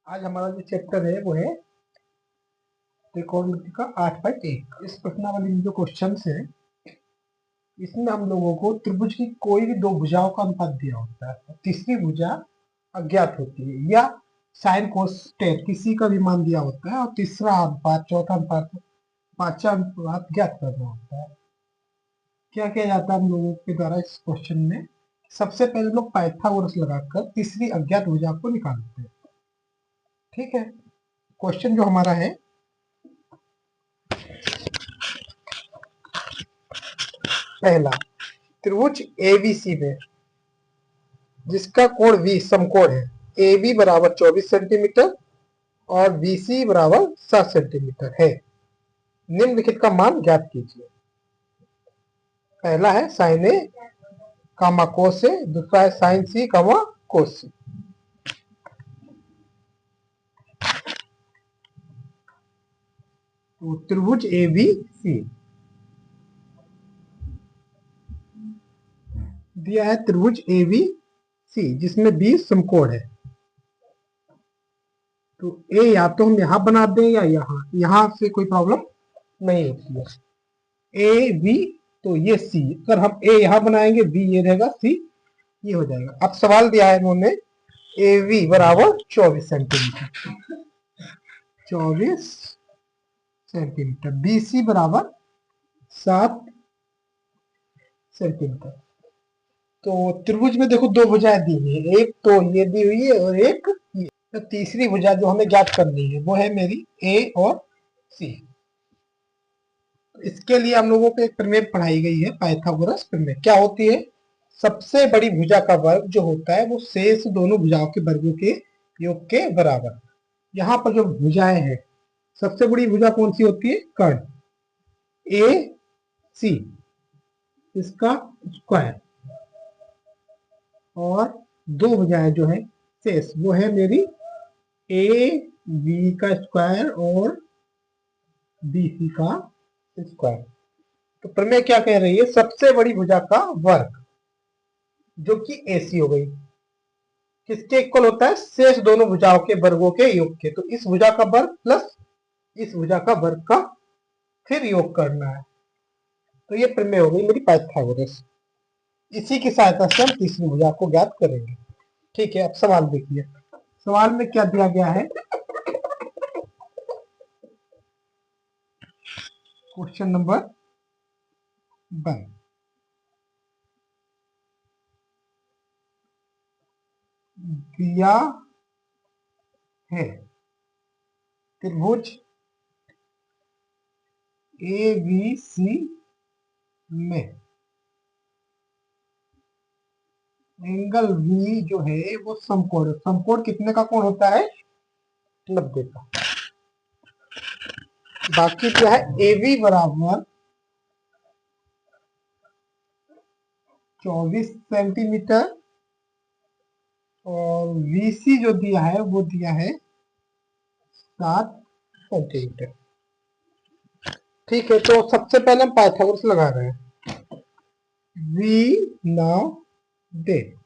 आज हमारा जो चैप्टर है वो है त्रिकोणमिति का 8/1। इस प्रश्नावली में जो क्वेश्चन है इसमें हम लोगों को त्रिभुज की कोई भी दो भुजाओं का अनुपात दिया होता है, तीसरी भुजा अज्ञात होती है, या साइन कोस टेन किसी का भी मान दिया होता है, और तीसरा अनुपात, चौथा अनुपात, पांचवा अनुपात ज्ञात करना होता है। क्या किया जाता है हम लोगों के द्वारा इस क्वेश्चन में? सबसे पहले लोग पाइथागोरस लगाकर तीसरी अज्ञात भुजा को निकालते हैं। ठीक है, क्वेश्चन जो हमारा है, पहला, त्रिभुज एबीसी में जिसका कोण V समकोण है, AB बराबर 24 सेंटीमीटर और BC बराबर 7 सेंटीमीटर है, निम्नलिखित का मान ज्ञात कीजिए। पहला है साइन ए कामा कोस ए, दूसरा है साइन सी कामा कोस सी। तो त्रिभुज ABC दिया है, त्रिभुज ABC जिसमें B समकोण है। तो A या तो हम यहां बना दें या यहां से कोई प्रॉब्लम नहीं होती है। A B, तो ये C, अगर हम A यहां बनाएंगे B ये रहेगा, C ये हो जाएगा। अब सवाल दिया है इन्होंने AB बराबर 24 सेंटीमीटर, 24 सेंटीमीटर, BC बराबर 7 सेंटीमीटर। तो त्रिभुज में देखो दो भुजाएं दी हुई है, एक तो ये दी हुई है और एक ये। तो तीसरी भुजा जो हमें ज्ञात करनी है वो है मेरी A और C। इसके लिए हम लोगों को एक प्रमेय पढ़ाई गई है, पाइथागोरस प्रमेय। क्या होती है? सबसे बड़ी भुजा का वर्ग जो होता है वो शेष दोनों भुजाओं के वर्गों के योग के बराबर। यहाँ पर जो भुजाएं हैं, सबसे बड़ी भुजा कौन सी होती है? कर्ण AC, इसका स्क्वायर, और दो भुजाएं जो है शेष वो है मेरी AB का स्क्वायर और BC का स्क्वायर। तो प्रमेय क्या कह रही है? सबसे बड़ी भुजा का वर्ग जो कि AC हो गई, किसके इक्वल होता है? शेष दोनों भुजाओं के वर्गों के योग के। तो इस भुजा का वर्ग प्लस इस भुजा का वर्ग का फिर योग करना है। तो ये प्रमेय हो गई मेरी पाइथागोरस। इसी की सहायता से हम तीसरी भुजा को ज्ञात करेंगे। ठीक है, अब सवाल देखिए। सवाल में क्या दिया गया है? क्वेश्चन नंबर 1, दिया है त्रिभुज ABC में एंगल V जो है वो समकोण है। समकोण कितने का कोण होता है? 90 का। बाकी क्या है? AB बराबर 24 सेंटीमीटर और VC जो दिया है वो दिया है 7 सेंटीमीटर। ठीक है, तो सबसे पहले हम पाइथागोरस लगा रहे हैं। We now that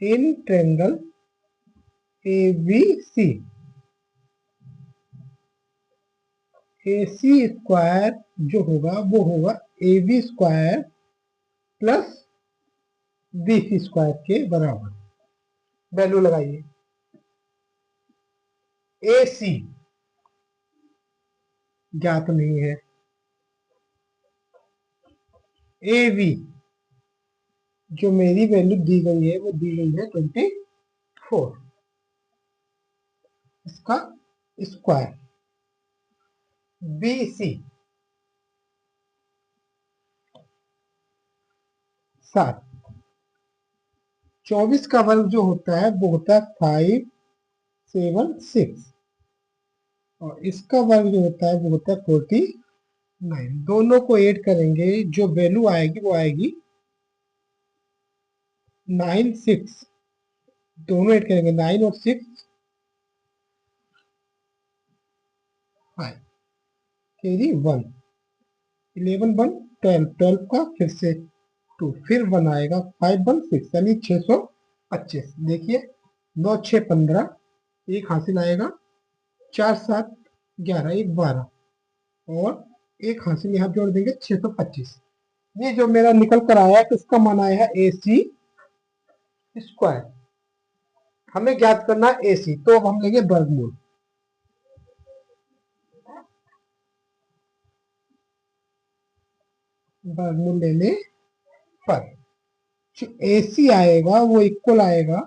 in triangle ABC, AC square जो होगा वो होगा AB square plus BC square के बराबर। वैल्यू लगाइए। AC ज्ञात नहीं है, AB जो मेरी वैल्यू दी गई है वो दी गई है 24, इसका स्क्वायर। BC 7, 24 का वर्ग जो होता है वो होता है 576, और इसका वर्ग जो होता है वो होता है 49। दोनों को ऐड करेंगे, जो वैल्यू आएगी वो आएगी 96। दोनों ऐड करेंगे, 9 और 6 5 तेरी 1, 11 1 12, 12 का फिर से 2, फिर 1 आएगा, 5 1 6 यानी 625। देखिए 9 6 15, एक हासिल आएगा, 4 7 11, एक 12, और एक हासिल यहाँ जोड़ देंगे 625। ये जो मेरा निकल कर आया किसका मान आया है, AC स्क्वायर। हमें ज्ञात करना है AC, तो अब हम लेंगे वर्गमूल। वर्गमूल लेने पर जो AC आएगा वो इक्वल आएगा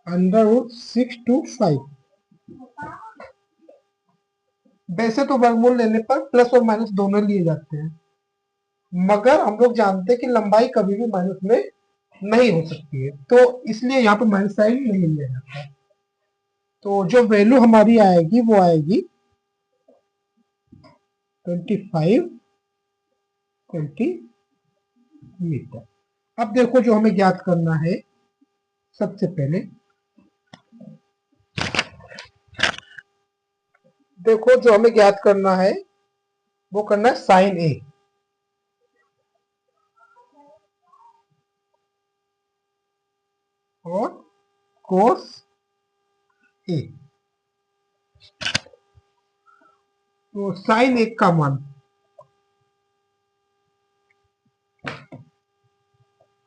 √625। वैसे तो वर्गमूल लेने पर प्लस और माइनस दोनों लिए जाते हैं, मगर हम लोग जानते हैं कि लंबाई कभी भी माइनस में नहीं हो सकती है, तो इसलिए यहाँ पर माइनस साइन नहीं लिया जाता है। तो जो वैल्यू हमारी आएगी वो आएगी 25 सेंटीमीटर। अब देखो जो हमें ज्ञात करना है, सबसे पहले देखो जो हमें ज्ञात करना है वो करना है साइन ए और कोस ए। तो साइन ए का मान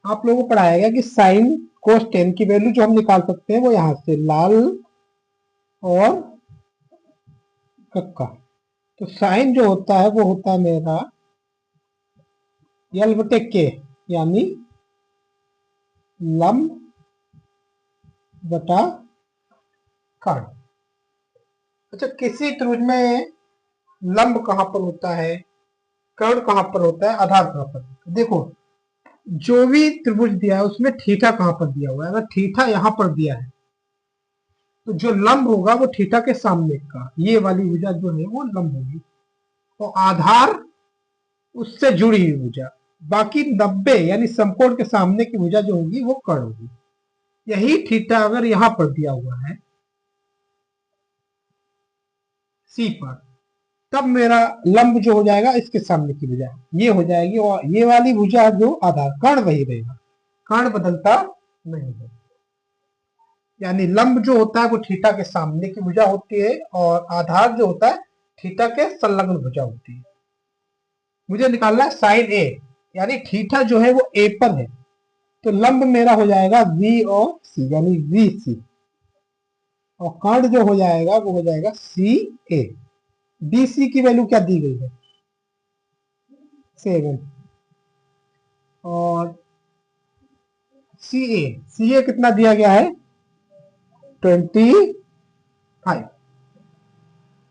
आप लोगों को पढ़ाया गया कि साइन कोस टेन की वैल्यू जो हम निकाल सकते हैं वो यहां से लाल और कक्का। तो साइन जो होता है वो होता है मेरा यल बटे के, यानी लंब बटा कर्ण। अच्छा, किसी त्रिभुज में लंब कहां पर होता है, कर्ण कहां पर होता है, आधार कहां पर। देखो जो भी त्रिभुज दिया है उसमें थीटा कहां पर दिया हुआ है, अगर थीटा यहां पर दिया है तो जो लंब होगा वो थीटा के सामने का, ये वाली भुजा जो है वो लंब होगी, तो आधार उससे जुड़ी हुई भुजा। बाकी 90 यानी समकोण के सामने की भुजा जो होगी वो कर्ण होगी। यही थीटा अगर यहां पर दिया हुआ है सी पर, तब मेरा लंब जो हो जाएगा इसके सामने की भुजा ये हो जाएगी, और ये वाली भुजा जो आधार, कर्ण वही रहेगा, कर्ण बदलता नहीं है। यानी लंब जो होता है वो थीटा के सामने की भुजा होती है, और आधार जो होता है थीटा के संलग्न भुजा होती है। मुझे निकालना है साइन ए, यानी थीटा जो है वो ए पर है, तो लंब मेरा हो जाएगा वी और सी, यानी वी सी, और कर्ण जो हो जाएगा वो हो जाएगा सी ए। बी सी की वैल्यू क्या दी गई है, 7, और सी ए कितना दिया गया है, 25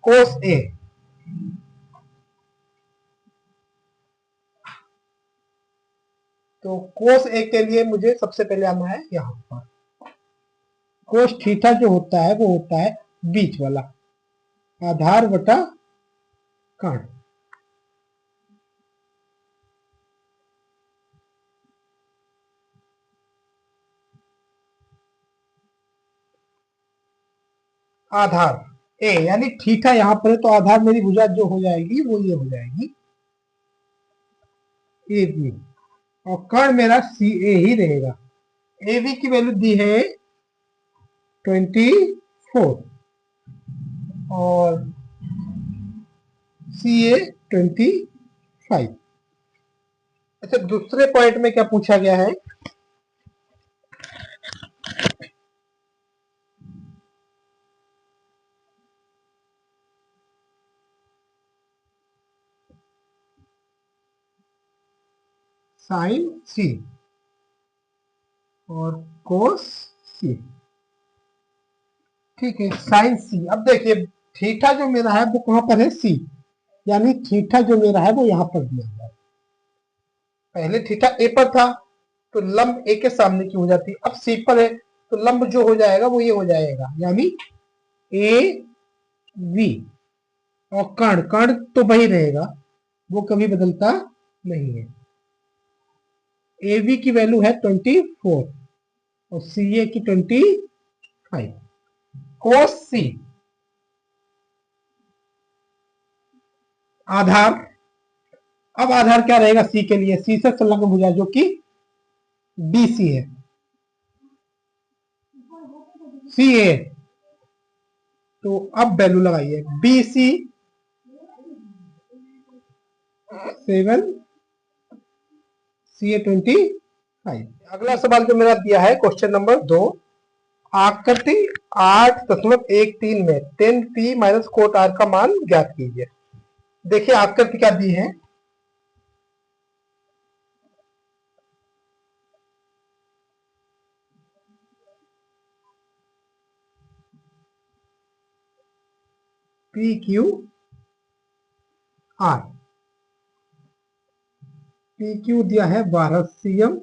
कोस ए। तो कोस ए के लिए मुझे सबसे पहले आना है यहां पर, कोस थीटा जो होता है वो होता है बीच वाला, आधार बटा कर्ण। आधार ए यानी थीटा यहां पर है, तो आधार मेरी भुजा जो हो जाएगी वो ये हो जाएगी ए बी, और कर्ण मेरा सी ए ही रहेगा। ए बी की वैल्यू दी है 24 और सी ए 25। अच्छा, दूसरे पॉइंट में क्या पूछा गया है, साइन सी और कोस सी। ठीक है, साइन सी। अब देखिए थीटा जो मेरा है वो कहां पर है, सी, यानी थीटा जो मेरा है वो यहां पर दिया हुआ है। पहले थीटा ए पर था तो लंब ए के सामने की हो जाती, अब सी पर है तो लंब जो हो जाएगा वो ये हो जाएगा, यानी ए वी, और कर्ण, कर्ण तो वही रहेगा, वो कभी बदलता नहीं है। ए वी की वैल्यू है 24 और सी ए की 25। कोस सी आधार, अब आधार क्या रहेगा सी के लिए, सी से संलग्न भुजा जो कि बी सी है, सी ए तो अब वैल्यू लगाइए, बी सी 7, सी ए 25। अगला सवाल जो मेरा दिया है क्वेश्चन नंबर 2, आकृति 8.13 में 10p माइनस कोट आर का मान ज्ञात कीजिए। देखिए आकृति क्या दी है, P Q R. P Q दिया है 12 सीएम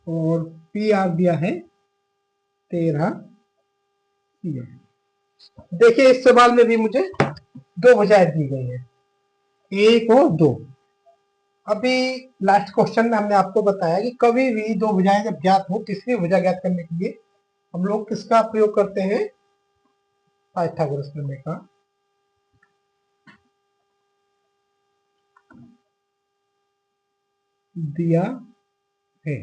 और पी आर दिया है 13 सीएम। देखिए इस सवाल में भी मुझे दो भुजाएं दी गई है, एक और दो। अभी लास्ट क्वेश्चन में हमने आपको बताया कि कभी भी दो भुजाएं जब ज्ञात हो, तीसरी भुजा ज्ञात करने के लिए हम लोग किसका प्रयोग करते हैं, पाइथागोरस प्रमेय का। दिया है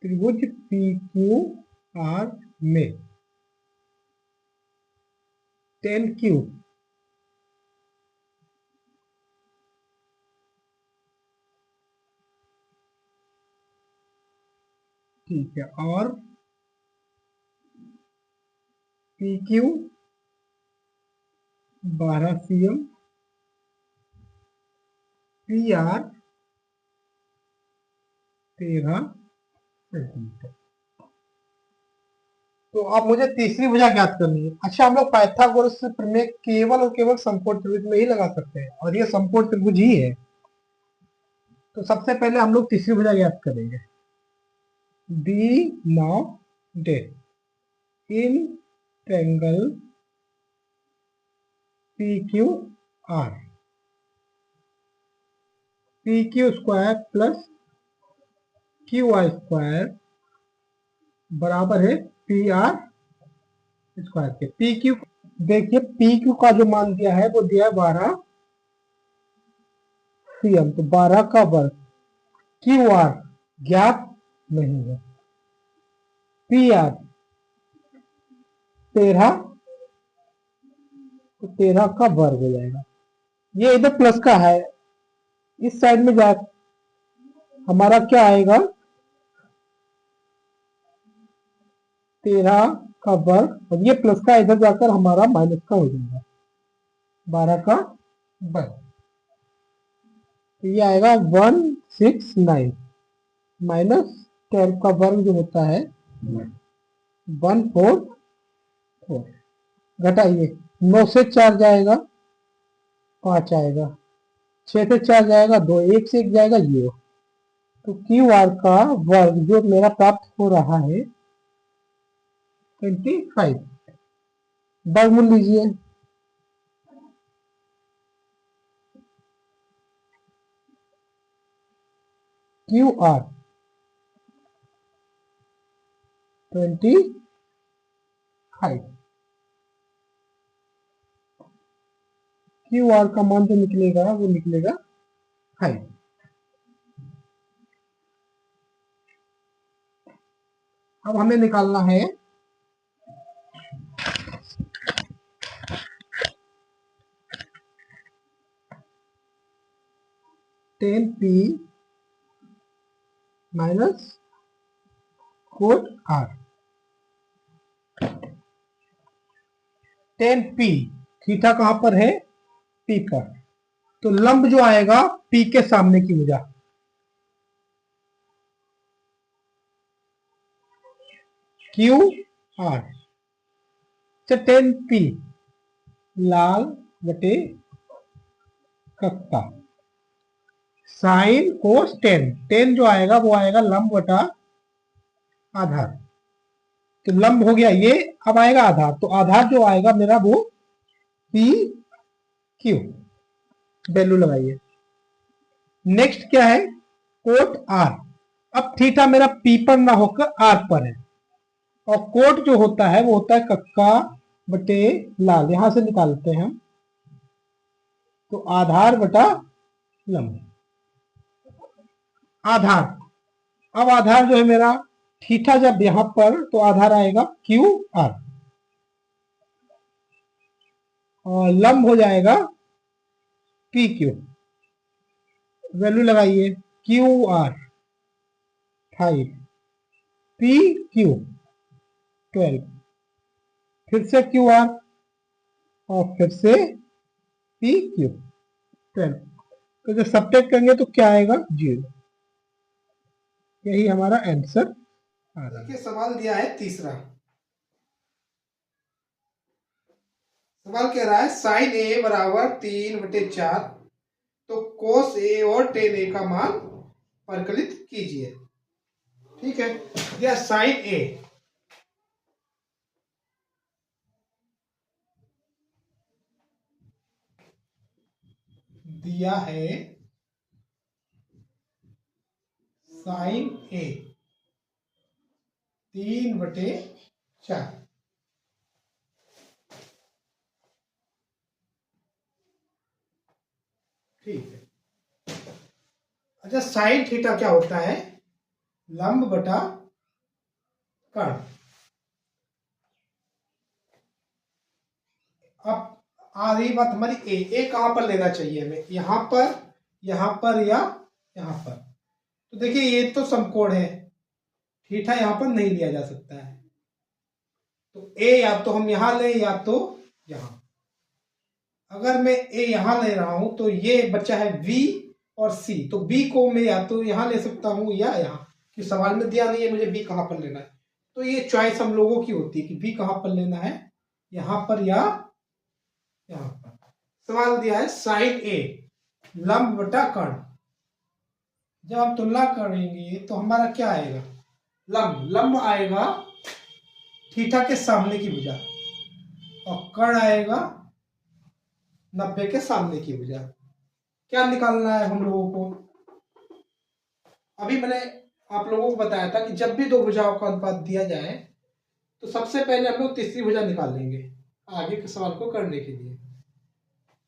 त्रिभुज पी क्यू आर में 10 क्यू ठीक है, और P Q 12 CM, P R 13 centimetre. तो अब मुझे तीसरी भुजा ज्ञात करनी है। अच्छा, हम लोग पाइथागोरस प्रमेय केवल और केवल समकोण त्रिभुज में ही लगा सकते हैं, और ये समकोण त्रिभुज ही है। तो सबसे पहले हम लोग तीसरी भुजा ज्ञात करेंगे, D now day in triangle P Q R, P Q square plus Q R square बराबर है पी आर स्क्वायर के। पी क्यू देखिए, पी क्यू का जो मान दिया है वो दिया है 12 सीएम, तो 12 का वर्ग, क्यू आर ज्ञात नहीं है, पी आर 13, तो 13 का वर्ग हो जाएगा। ये इधर प्लस का है, इस साइड में जा हमारा क्या आएगा, 13 का वर्ग, और ये प्लस का इधर जाकर हमारा माइनस का हो जाएगा, 12 का वर्ग। तो ये आएगा 169 माइनस 12 का वर्ग जो होता है 144। घटाइए, 9 से 4 जाएगा 5 आएगा, 6 से 4 जाएगा 2, 1 से 1 जाएगा 0। तो क्यू आर का वर्ग जो मेरा प्राप्त हो रहा है 25। वर्गमूल लीजिए, क्यू आर 25, क्यू आर का मान जो निकलेगा वो निकलेगा 5। अब हमें निकालना है tan P minus cot R. 10p, theta कहां पर है, p पर, तो लंब जो आएगा p के सामने की भुजा, क्यू आर, 10p लाल बटे कक्का, साइन कोस 10, 10 जो आएगा वो आएगा लंब बटा आधार, तो लंब हो गया ये, अब आएगा आधार, तो आधार जो आएगा मेरा वो पी क्यू, वैल्यू लगाइए। नेक्स्ट क्या है, कोट आर। अब थीटा मेरा पी पर ना होकर आर पर है, और कोट जो होता है वो होता है कक्का बटे लाल, यहां से निकालते हैं हम, तो आधार बटा लंब, आधार। अब आधार जो है मेरा थीटा जब यहां पर तो आधार आएगा क्यू आर और लंब हो जाएगा पी क्यू। वैल्यू लगाइए क्यू आर 5 पी क्यू 12 फिर से क्यू आर और फिर से पी क्यू 12। तो जब सब्ट्रैक्ट करेंगे तो क्या आएगा 0। यही हमारा आंसर आ रहा है। देखिए सवाल दिया है तीसरा। सवाल कह रहा है साइन ए बराबर 3/4 तो कोस ए और टेन ए का मान परिकलित कीजिए। ठीक है, या साइन ए दिया है साइन ए 3/4। ठीक है, अच्छा साइन थीटा क्या होता है? लंब बटा कर्ण। अब आ रही बात हमारी ए कहां पर लेना चाहिए हमें? यहां पर या यहां पर? तो देखिए ये तो समकोण है, थीटा यहां पर नहीं लिया जा सकता है, तो ए या तो हम यहां लें या तो यहां। अगर मैं ए यहां ले रहा हूं तो ये बच्चा है बी और सी, तो बी को मैं या तो यहां ले सकता हूं या यहां, कि सवाल में दिया नहीं है मुझे बी कहां पर लेना है। तो ये चॉइस हम लोगों की होती है कि बी कहां पर लेना है, यहां पर या यहां पर। सवाल दिया है साइन ए लंब बटा कर्ण। जब हम तुलना करेंगे तो हमारा क्या आएगा? लंब आएगा थीटा के सामने की भुजा और कर्ण आएगा 90 के सामने की भुजा। क्या निकालना है हम लोगों को? अभी मैंने आप लोगों को बताया था कि जब भी दो भुजाओं का अनुपात दिया जाए तो सबसे पहले हम लोग तीसरी भुजा निकाल लेंगे आगे के सवाल को करने के लिए।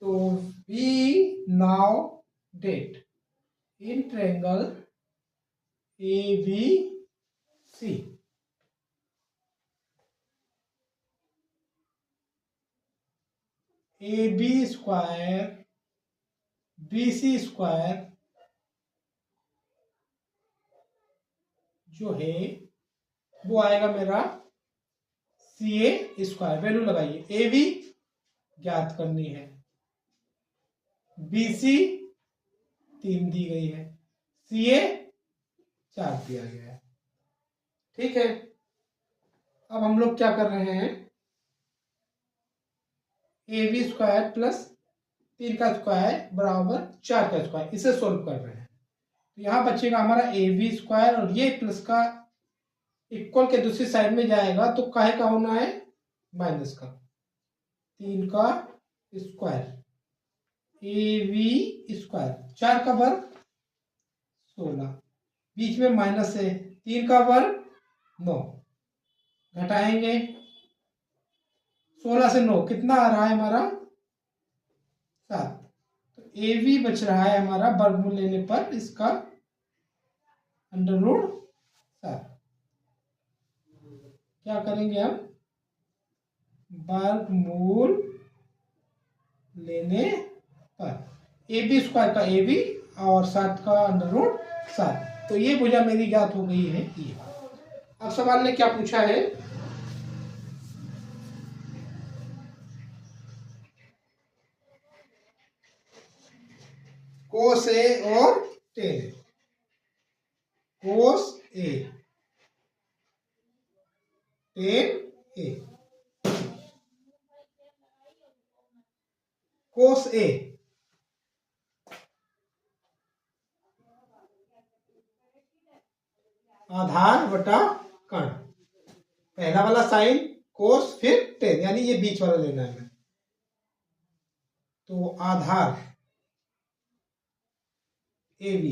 तो we know that in triangle ABC AB square BC square जो है वो आएगा मेरा CA स्क्वायर। वैल्यू लगाइए, AB ज्ञात करनी है, BC 3 दी गई है, CA 4 दिया गया है। ठीक है, अब हम लोग क्या कर रहे हैं? AB स्क्वायर प्लस 3 का स्क्वायर बराबर 4 का स्क्वायर, इसे सोल्व कर रहे हैं। तो यहां बचेगा हमारा AB स्क्वायर और ये प्लस का इक्वल के दूसरी साइड में जाएगा तो काहे का होना है? माइनस का। 3 का स्क्वायर AB स्क्वायर, 4 का वर्ग 16, बीच में माइनस है, 3 का वर्ग 9, घटाएंगे 16 से 9 कितना आ रहा है हमारा? 7। तो AB बच रहा है हमारा वर्गमूल लेने पर इसका अंडर रूट 7। क्या करेंगे हम? वर्गमूल लेने पर AB स्क्वायर का AB और 7 का अंडर रूट 7। तो ये भुजा मेरी ज्ञात हो गई है ये। अब सवाल ने क्या पूछा है? कोस ए और टेन ए। कोस ए टेन ए। कोस ए आधार बटा कर्ण। पहला वाला साइन कोस फिर टेन, यानी ये बीच वाला लेना है हमें। तो आधार AB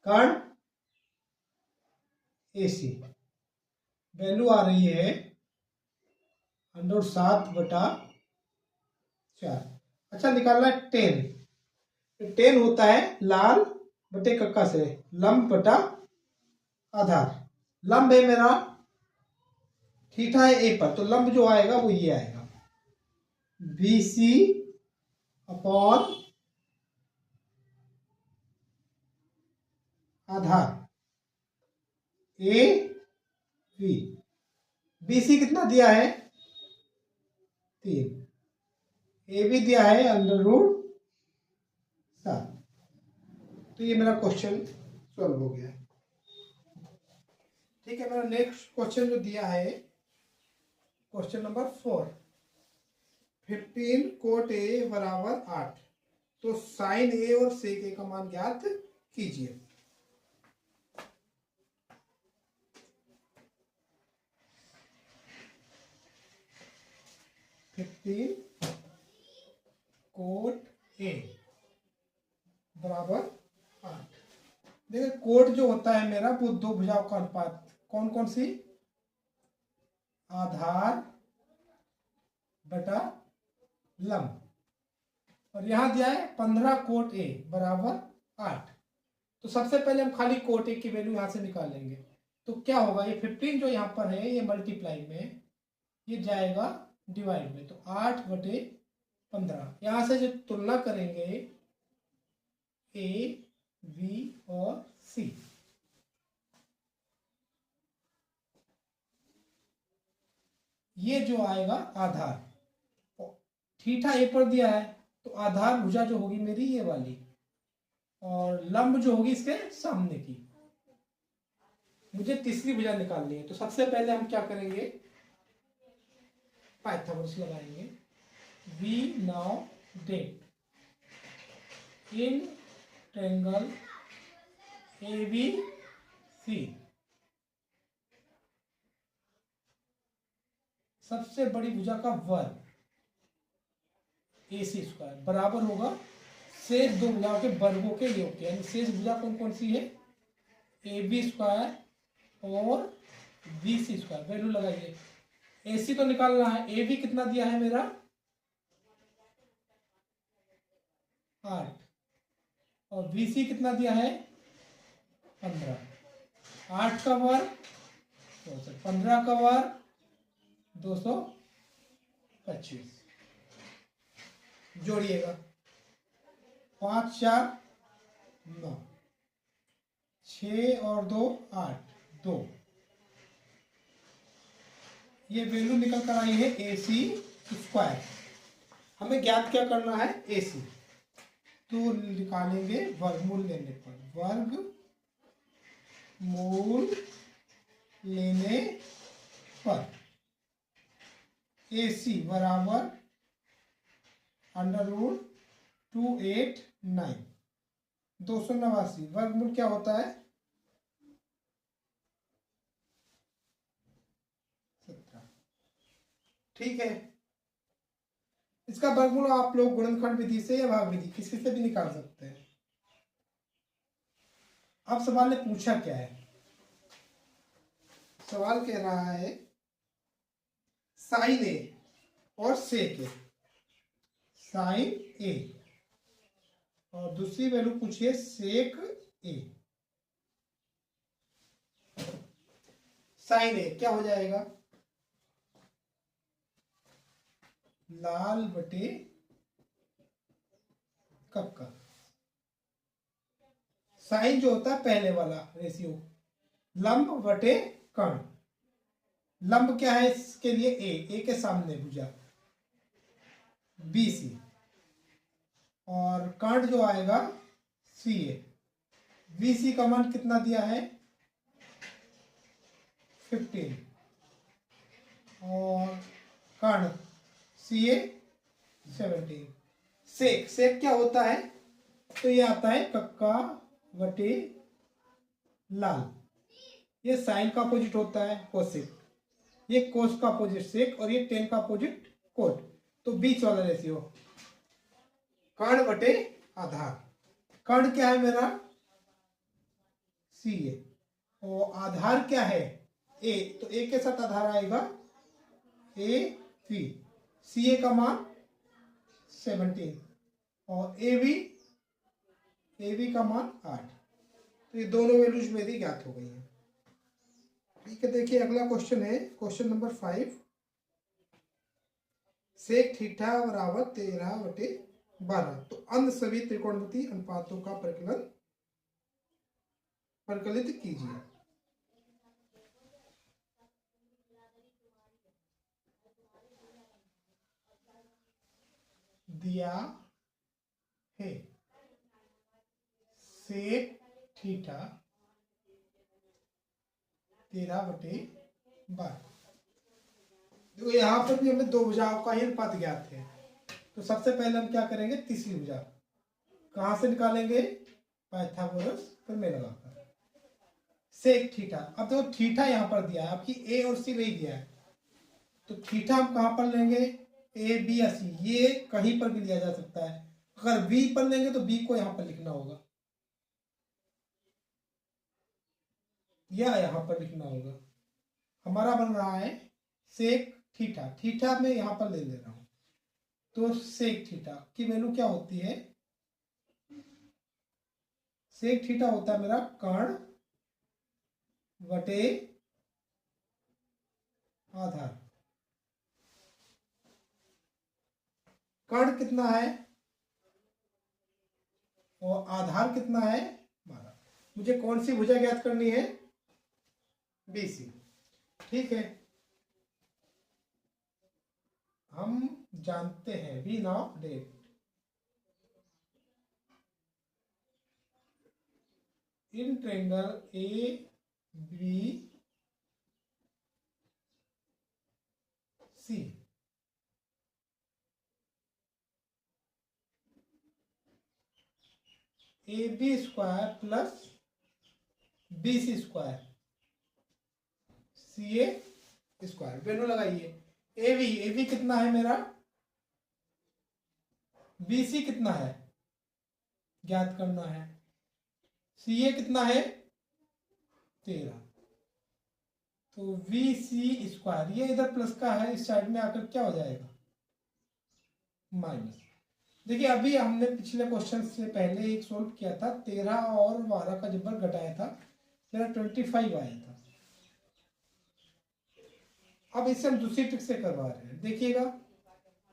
कर्ण AC, वैल्यू आ रही है अंडर 7/4। अच्छा निकालना है 10। 10 होता है लाल बटे कक्का से लंब बटा आधार। लंब है मेरा थीटा है ए पर, तो लंब जो आएगा वो ये आएगा बी सी अपॉन आधार ए वी। बी सी कितना दिया है 3, ए भी दिया है √7। तो ये मेरा क्वेश्चन सॉल्व हो गया। ठीक है, मेरा नेक्स्ट क्वेश्चन जो दिया है क्वेश्चन नंबर 4, 15 कोट ए बराबर 8, तो साइन ए और सेक ए का मान ज्ञात कीजिए। कोट ए बराबर 8। देखिए कोट जो होता है मेरा वो दो भुजाओं का अनुपात, कौन कौन सी, आधार बटा लंब, और यहां दिया है 15 कोट ए बराबर 8। तो सबसे पहले हम खाली कोट ए की वैल्यू यहां से निकालेंगे। तो क्या होगा, ये 15 जो यहाँ पर है ये मल्टीप्लाई में, ये जाएगा डिवाइड में, तो 8/15। यहां से जो तुलना करेंगे ए बी और सी, ये जो आएगा आधार, थीटा ए पर दिया है तो आधार भुजा जो होगी मेरी ये वाली, और लंब जो होगी इसके सामने की। मुझे तीसरी भुजा निकालनी है, तो सबसे पहले हम क्या करेंगे, पाइथागोरस लगाएंगे। We know that in triangle A B C, सबसे बड़ी भुजा का वर्ग AC² बराबर होगा शेष दो भुजाओं के वर्गों के योग के, यानी शेष भुजा कौन कौन सी है, AB² और BC²। वैल्यू लगाइए, AC तो निकालना है, AB कितना दिया है मेरा 8, और BC कितना दिया है 15। 8 का वर्ग 15 का वर्ग 225, जोड़िएगा 5 4 9, 6 और 2 8 2, ये वैल्यू निकल कर आई है AC²। हमें ज्ञात क्या करना है AC, तो निकालेंगे वर्गमूल लेने पर, वर्गमूल लेने पर AC बराबर √289, 289। वर्गमूल क्या होता है 17। ठीक है, इसका वर्गमूल आप लोग गुणनखंड विधि से या भाग विधि किसी से भी निकाल सकते हैं। अब सवाल ने पूछा क्या है, सवाल कह रहा है साइन ए और सेक ए, साइन ए और दूसरी वैल्यू पूछिए सेक ए। साइन ए क्या हो जाएगा, लाल बटे कक्का। साइन जो होता है पहले वाला रेशियो, लंब बटे कर्ण। लंब क्या है इसके लिए ए के सामने भुजा BC, और कर्ण जो आएगा CA। BC का मान कितना दिया है 15, और कर्ण CA 17। सेक, सेक क्या होता है, तो ये आता है कक्का बटे लाल। ये साइन का अपोजिट होता है कोसेक, ये कोस का अपोजिट सेक, और ये टेन का अपोजिट कोट। तो बीच वाला रेशियो कर्ण बटे आधार। कर्ण क्या है मेरा CA, और आधार क्या है A, तो A के साथ आधार आएगा AB। CA का मान 17 और AB का मान 8। तो ये दोनों वैल्यूज मेरी ज्ञात हो गई हैं। ठीक है, देखिए अगला क्वेश्चन है क्वेश्चन नंबर 5। सेक थीटा बराबर 13/12। तो अन्य सभी त्रिकोणमितीय अनुपातों का परिकलित कीजिए। दिया है सेक थीटा 13/12। देखो यहाँ पर भी हमें दो भुजाओं का ही अनुपात ज्ञात है, तो सबसे पहले हम क्या करेंगे, तीसरी भुजा कहाँ से निकालेंगे, पाइथागोरस प्रमेय लगाकर। सेक थीटा, अब देखो थीटा यहाँ पर दिया है, आपकी ए और सी नहीं दिया है, तो थीटा हम कहाँ पर लेंगे, ए बी या सी, ये कहीं पर भी लिया जा सकता है। अगर बी पर लेंगे तो बी को यहाँ पर लिखना होगा या यहाँ पर लिखना होगा। हमारा बन रहा है सेक थीटा, थीटा में यहाँ पर ले रहा हूं, तो सेक थीटा की वैल्यू क्या होती है, सेक थीटा होता है मेरा कर्ण बटे आधार। कर्ण कितना है और आधार कितना है 12। मुझे कौन सी भुजा ज्ञात करनी है, बीसी। ठीक है, हम जानते हैं we know that in triangle A B C A B square plus B C square C A square, value लगाइए। ए बी कितना है मेरा, बी सी कितना है ज्ञात करना है, सी ए कितना है 13, तो वी सी स्क्वायर, ये इधर प्लस का है, इस साइड में आकर क्या हो जाएगा माइनस। देखिए अभी हमने पिछले क्वेश्चन से पहले एक सोल्व किया था, 13 और 12 का जब घटाया था मेरा 25 आया था। अब इसे हम दूसरी ट्रिक से करवा रहे हैं, देखिएगा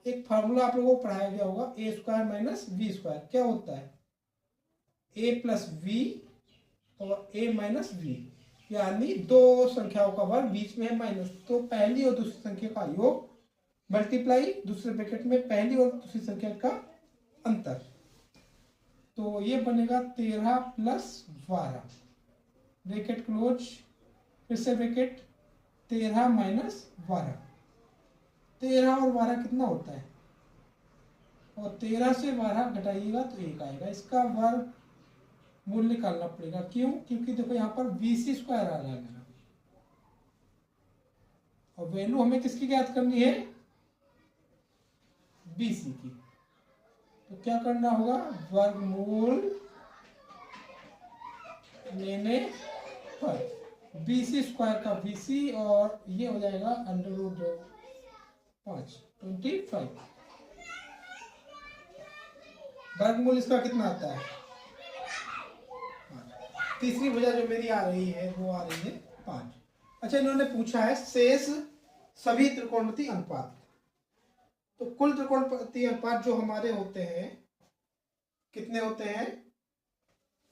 एक फार्मूला आप लोगों को पढ़ाया गया होगा, ए स्क्वायर माइनस बी स्क्वायर क्या होता है, ए प्लस वी और ए माइनस वी, यानी दो संख्याओं का वर्ग बीच में है माइनस, तो पहली और दूसरी संख्या का योग मल्टीप्लाई दूसरे ब्रैकेट में पहली और दूसरी संख्या का अंतर, तो ये बनेगा 13 प्लस 12 ब्रैकेट क्लोज, फिर से ब्रैकेट 13 माइनस 12, 13 और 12 कितना होता है, और 13 से 12 घटाइएगा तो 1 आएगा, इसका वर्ग मूल्य निकालना पड़ेगा। क्यों, क्योंकि देखो यहाँ पर बी सी स्क्वायर आ रहा है मेरा, और वैल्यू हमें किसकी ज्ञात करनी है, बी सी की, तो क्या करना होगा, वर्गमूल लेने पर बी सी स्क्वायर का बी सी, और ये हो जाएगा अंडर रूट 5 25। वर्गमूल इसका कितना आता है, तीसरी भुजा जो मेरी आ रही है वो आ रही है 5। अच्छा, इन्होंने पूछा है शेष सभी त्रिकोणमितीय अनुपात, तो कुल त्रिकोणमितीय अनुपात जो हमारे होते हैं कितने होते हैं,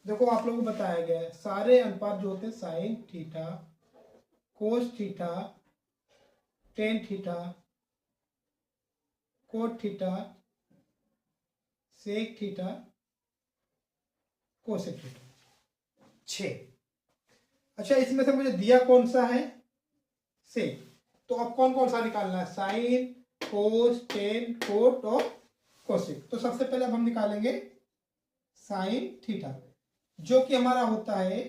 देखो आप लोगों को बताया गया है सारे अनुपात जो होते हैं, sine theta, cos theta, tan theta, cot theta, sec theta, cosec theta, 6। अच्छा, इसमें से मुझे दिया कौन सा है, सेक, तो अब कौन कौन सा निकालना है, साइन, कोस, टेन, कोट और कोसेक। तो सबसे पहले अब हम निकालेंगे साइन थीटा, जो कि हमारा होता है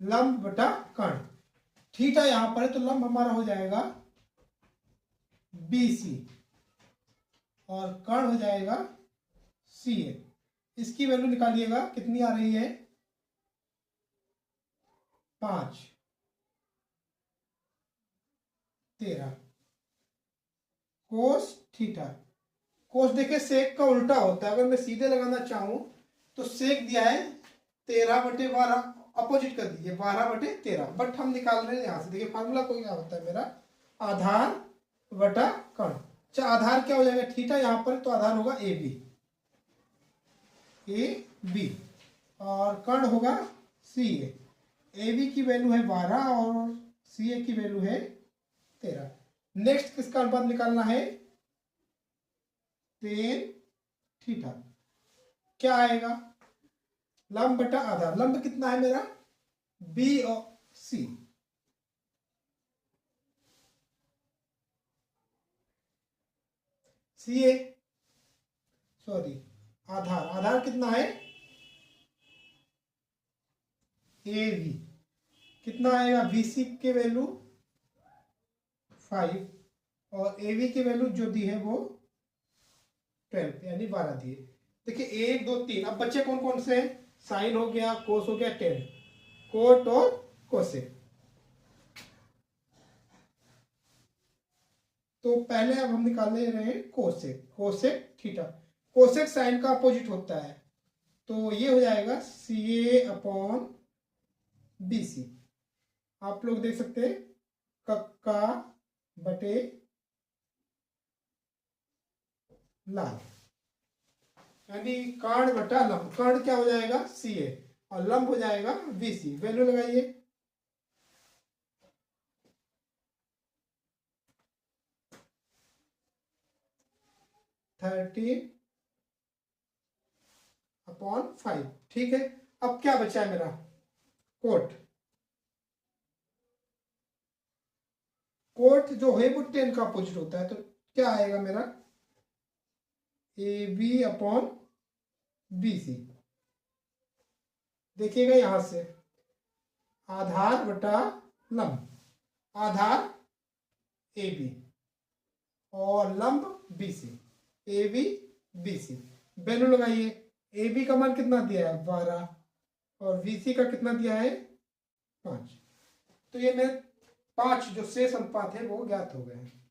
लंब बटा कर्ण, थीटा यहां पर है तो लंब हमारा हो जाएगा बी सी और कर्ण हो जाएगा सी ए। इसकी वैल्यू निकालिएगा कितनी आ रही है 5 13। कोस थीटा, कोस देखिए सेक का उल्टा होता है, अगर मैं सीधे लगाना चाहूं तो सेक दिया है 13/12, अपोजिट कर दीजिए 12/13, बट हम निकाल रहे हैं यहाँ से। देखिए फार्मूला को क्या होता है मेरा, आधार बटा कर्ण। अच्छा आधार क्या हो जाएगा थीटा यहाँ पर, तो आधार होगा ए बी और कर्ण होगा सी ए बी की वैल्यू है 12 और सी ए की वैल्यू है 13। नेक्स्ट किसका अनुपात निकालना है, टेन थीटा। क्या आएगा, लंब बटा आधार, लंब कितना है मेरा बी और सी, सी ए सॉरी आधार, आधार कितना है ए बी, कितना आएगा बी सी के वैल्यू 5 और ए बी की वैल्यू जो दी है वो 12 यानी 12 दी है। देखिए 1 2 3, अब बच्चे कौन कौन से हैं, साइन हो गया, कोस हो गया, टेन, कोट और कोसेक। तो पहले अब हम निकालने रहे हैं cosec, cosec theta. Cosec sine का अपोजिट होता है, तो ये हो जाएगा सी ए अपॉन बी सी। आप लोग देख सकते हैं कक्का बटे लाल, यानी कर्ण बटा लंब। कर्ण क्या हो जाएगा सी ए और लंब हो जाएगा बी सी। वैल्यू लगाइए, थर्टीन अपॉन 5। ठीक है, अब क्या बचा है मेरा, कोट। कोट जो है वो 10 का अपोजिट होता है, तो क्या आएगा मेरा A B upon B C. देखिएगा यहां से आधार बटा लंब, आधार ए बी और लंब B C, A B B C. Value लगाइए, ए बी का मान कितना दिया है 12 और बी सी का कितना दिया है 5। तो ये मेरे 5 जो शेष अनुपात है वो ज्ञात हो गए हैं।